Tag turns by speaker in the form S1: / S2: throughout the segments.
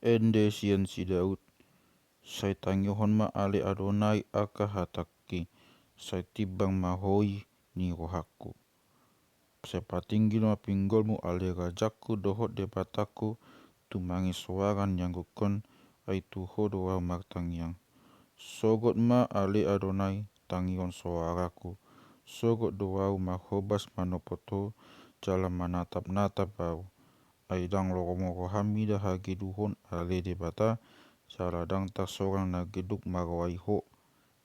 S1: Ende sian si Daud, sai tangihon ma ale Adonai aka hataki, sai tibang mahoi ni rohaku. Sai patinggil ma pinggolmu ale rajaku dohot debataku, tumangi suaran yang gukon ai tuhodo wa martangiang. Sogot ma ale Adonai tangion suaraku, sogot doau mahobas manopoto jalan manatap-natap au. Aidang logomo hamida hagi duhon ale debata, saladang tak seorang na geduk marwaiho,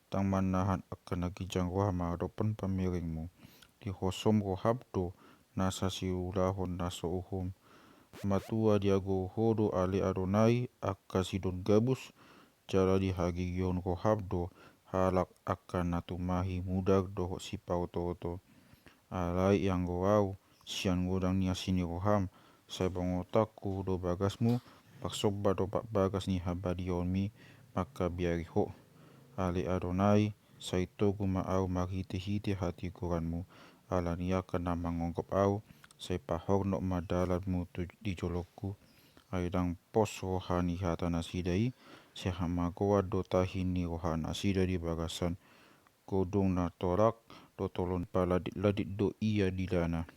S1: tang manahan akan nagijang roha madopan pamiringmu. Di hosom rohabdo nasa siulahon naso uhum. Matua diago hodo ale Adonai akasidon gabus, jala di hagigion rohabdo halak akan natumahi mudag doho sipau toto. Alai yang goau sian godang nia sini roham, sai bangotaku do bagasmu, paksoba do bagas ni habadionmi, maka biariho. Ale Adonai, sai togu ma au maghiti-hiti hati kuranmu, ala niakan na mangongkop au, sai pahornok madalatmu di jolokku, aidang pos rohani hata nasidai, sai hamagoa do tahini rohana sida di bagasan, kodong na torak, do tolon paladit do iya dilana.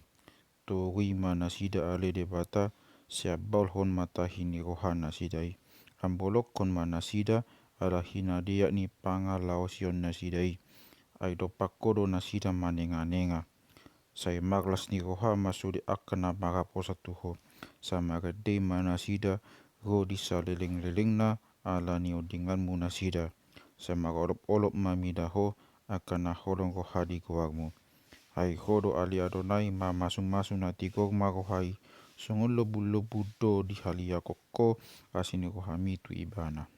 S1: To wima nasida ale debata, siabal hon matahini rohana sidai. Ambolok kon manasida, ala hina dia ni panga laosion nasidai. Aido pakodo nasida manenga-nenga. Sai maglas ni roha masudi akan na maraposa tuho. Sama gede manasida, ro disa leleng-leleng na ala ni odinganmu nasida. Sama olop-olop mamidaho akan na holong roha di goarmu. Hai hodo ali Adonai ma masu-masu na tigor marohai. Sungun lebu-lebu do di halia koko asini rohami tu ibana.